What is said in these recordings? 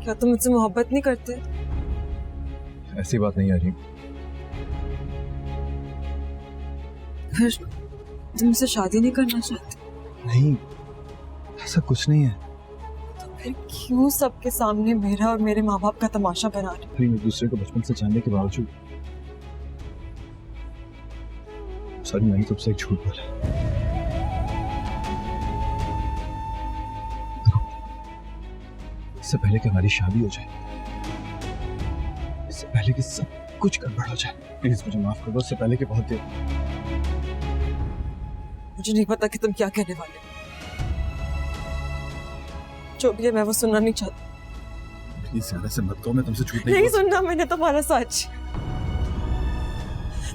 क्या तुम मुझसे मोहब्बत नहीं करते? ऐसी बात नहीं आ रही। फिर तुम मुझसे शादी नहीं करना चाहते? नहीं, ऐसा कुछ नहीं है। तो फिर क्यों सबके सामने मेरा और मेरे माँ बाप का तमाशा बना रहे? हम एक दूसरे को बचपन से जानने के बावजूद सॉरी, मैंने तुमसे एक झूठ बोला। इससे पहले कि हमारी शादी हो जाए, इससे पहले कि सब कुछ गड़बड़ हो जाए, प्लीज मुझे माफ कर दो। इससे पहले कि बहुत देर। मुझे नहीं पता कि तुम क्या कहने वाले हो। जो भी है मैं वो सुनना नहीं चाहती। प्लीज यार ऐसे मत कहो, मैं तुमसे झूठ नहीं सुनना मैंने तुम्हारा सच।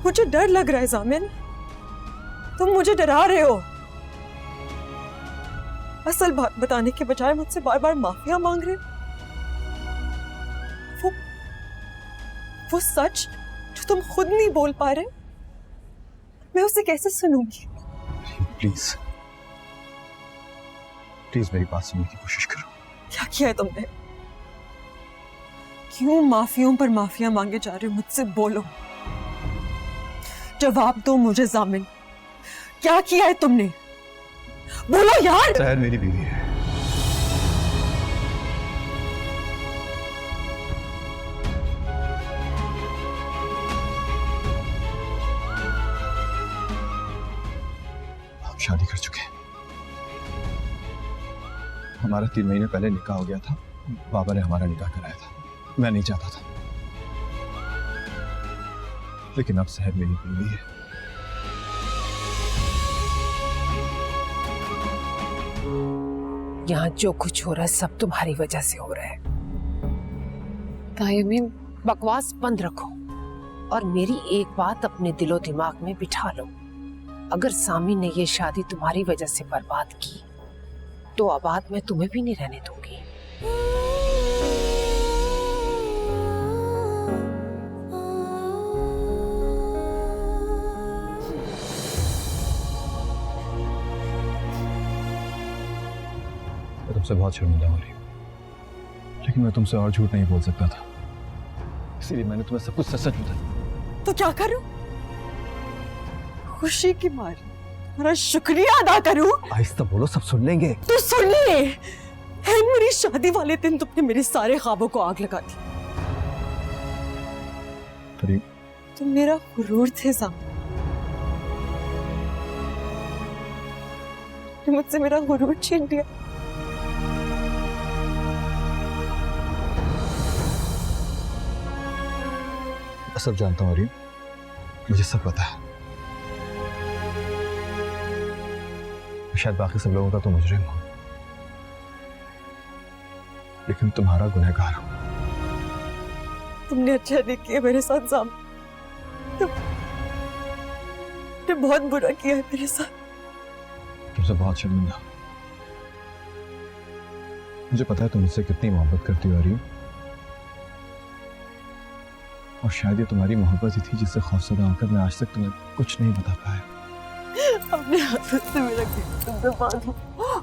मुझे डर लग रहा है जामिन, तुम मुझे डरा रहे हो। असल बात बताने के बजाय मुझसे बार बार माफिया मांग रहे हो। वो सच जो तुम खुद नहीं बोल पा रहे, मैं उसे कैसे सुनूंगी? प्लीज प्लीज मेरी बात सुनने की कोशिश करो। क्या किया है तुमने? क्यों माफियों पर माफिया मांगे जा रहे हो? मुझसे बोलो, जवाब दो मुझे जामिन। क्या किया है तुमने? बोलो यार। सहर मेरी बीवी है। हम शादी कर चुके हैं। हमारा 3 महीने पहले निकाह हो गया था। बाबा ने हमारा निकाह कराया था। मैं नहीं चाहता था, लेकिन अब सहर मेरी बीवी है। यहाँ जो कुछ हो रहा है सब तुम्हारी वजह से हो रहा है। तायमीन, बकवास बंद रखो और मेरी एक बात अपने दिलो दिमाग में बिठा लो। अगर सामी ने ये शादी तुम्हारी वजह से बर्बाद की तो आबाद मैं तुम्हें भी नहीं रहने दूंगी। मैं तुमसे बहुत शर्मिंदा हो रही हूँ, लेकिन मैं तुमसे और झूठ नहीं बोल सकता था, इसीलिए मैंने तुम्हें सब कुछ सच सच बताया। तो क्या करूं? खुशी की मारी तुम्हारा शुक्रिया अदा करूं? आहिस्ता बोलो, सब सुन लेंगे। तो सुनिए, मेरी शादी वाले दिन तुमने मेरे सारे ख्वाबों को आग लगा दी। तुम मेरा गुरूर थे सामने, मुझसे मेरा गुरूर छीन लिया। मैं सब जानता हूँ, मुझे सब पता है। शायद बाकी सब लोगों का तो मुजरिम हूं, लेकिन तुम्हारा गुनहगार हूं। तुमने अच्छा नहीं किया मेरे साथ जामिन, तुमने बहुत बुरा किया है मेरे साथ। तुमसे बहुत शर्मिंदा। मुझे पता है तुम मुझसे कितनी मोहब्बत करती हो रही, और शायद ये तुम्हारी मोहब्बत ही थी जिससे खौफजदा होकर मैं आज तक तुम्हें कुछ नहीं बता पाया। अपने हाथों से मेरा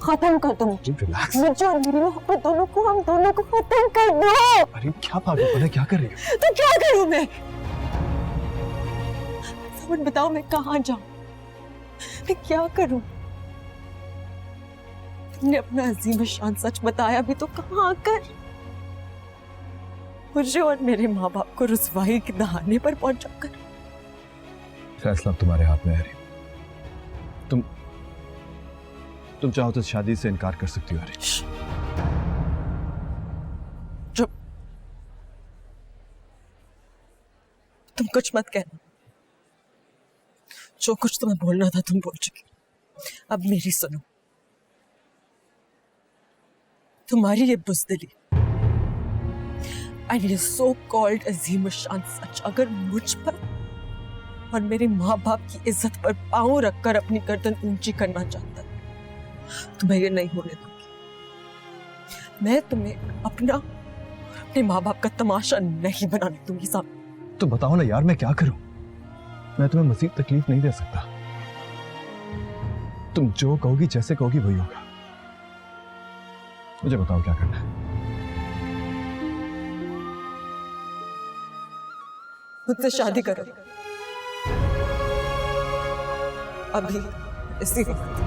खत्म कर दो। रिलैक्स। मुझे और मेरी मोहब्बत दोनों को, हम दोनों को खत्म कर दो। अरे क्या पागलपन है, क्या कर रही हो? तो क्या करूं मैं? समझ बताओ, मैं कहाँ जाऊं? मैं क्या करूं? तुमने अपना अजीम शान सच बताया भी तो कहाँ आकर मुझे और मेरे माँ बाप को रुसवाई के दहाने पर पहुंचा कर। फैसला तुम्हारे हाथ में है। तुम चाहो तो शादी से इनकार कर सकती हो। चुप, तुम कुछ मत कहना। जो कुछ तुम्हें बोलना था तुम बोल चुकी, अब मेरी सुनो। तुम्हारी ये बुज़दिली एंड ये सो कॉल्ड अजीम शान सच अगर मुझ पर और मेरे माँ बाप की इज्जत पर पांव रखकर अपनी गर्दन ऊंची करना चाहता है तो मैं ये नहीं होने दूंगी। मैं तुम्हें अपना और अपने माँ बाप का तमाशा नहीं बनाने दूंगी सामने। तो बताओ ना यार, मैं क्या करूं? मैं तुम्हें मजीद तकलीफ नहीं दे सकता। तुम जो कहोगी, जैसे कहोगी वही होगा। मुझे बताओ क्या करना है। मुझसे शादी करो अभी, इसी वक्त।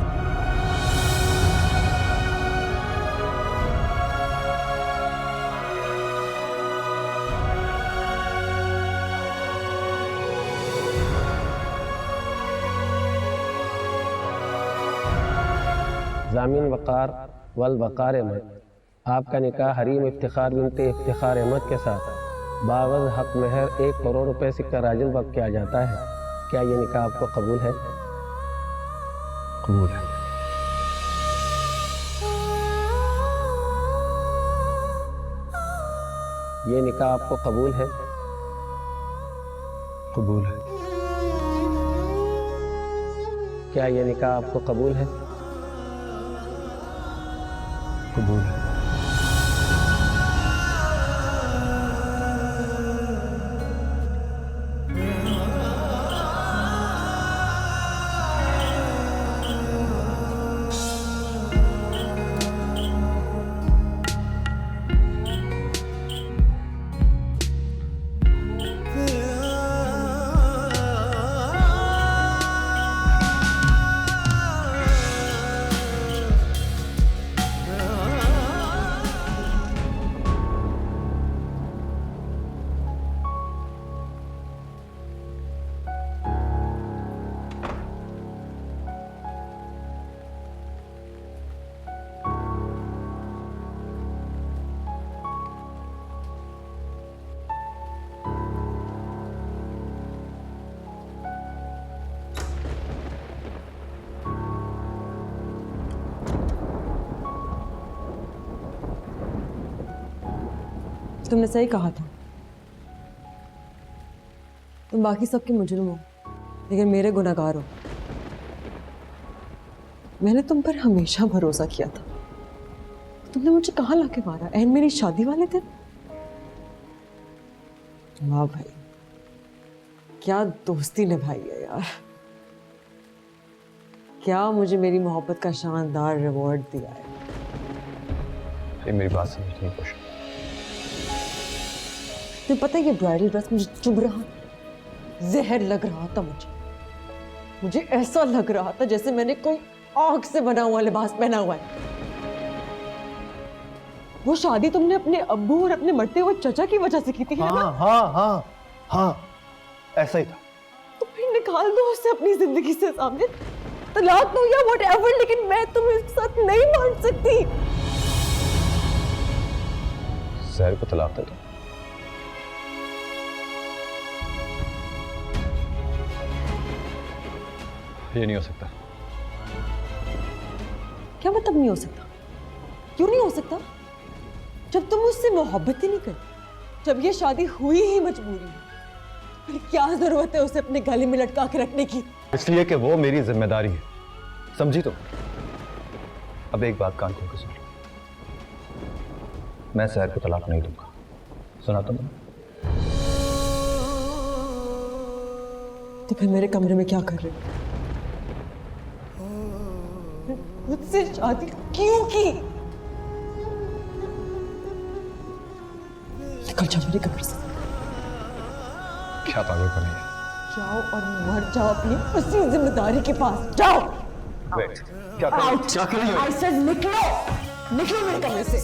ज़ामिन वक़ार वल वक़ार अहमद, आपका निकाह हरीम इफ्तिखार बिनते इफ्तिखार अहमद के साथ बावज़ हक महर 1 करोड़ रुपए सिक्का राजिल वक्त किया जाता है। क्या ये निकाह आपको कबूल है? कबूल है। ये निकाह आपको कबूल है? कबूल है। क्या ये निकाह आपको कबूल है? कबूल है। तुमने सही कहा था, तुम बाकी सबके मुजरिम हो लेकिन मेरे गुनहगार हो। मैंने तुम पर हमेशा भरोसा किया था, तुमने मुझे कहाँ लाके मारा, एन मेरी शादी वाले दिन। वाह भाई, क्या दोस्ती निभाई है यार, क्या मुझे मेरी मोहब्बत का शानदार रिवॉर्ड दिया है। ये मेरी बात समझने की कोशिश। तुम्हें पता है ये ब्राइडल ड्रेस मुझे चुभ रहा, जहर लग रहा था मुझे ऐसा लग रहा था जैसे मैंने कोई आग से बना हुआ लिबास पहना हुआ है। वो शादी तुमने अपने अब्बू और अपने मरते हुए चचा की वजह से की थी, है ना? हाँ, ऐसा ही था। तो फिर निकाल दो उसे अपनी जिंदगी से सामने, तलाक दो या व्हाटएवर, लेकिन मैं तुम्हें साथ नहीं मान सकती। जहर को तलाक दे दो। ये नहीं हो सकता। क्या मतलब नहीं हो सकता? क्यों नहीं हो सकता? जब तुम मुझसे मोहब्बत ही नहीं करती, जब ये शादी हुई ही मजबूरी में, फिर क्या जरूरत है उसे अपने गले में लटका के रखने की? इसलिए कि वो मेरी जिम्मेदारी है, समझी तुम? अब एक बात कान खोल के सुन लो, मैं सहर को तलाक नहीं दूंगा। सुना तुमने? तो फिर मेरे कमरे में क्या कर रहे हो? मुझसे शादी क्यों की? निकल जाओ मेरे कमरे से। क्या पागल कर रही है? जाओ और मर जाओ अपनी उसी जिम्मेदारी के पास, जाओ। वेट, क्या कर रही है? I said निकलो, निकलो मेरे कमरे से।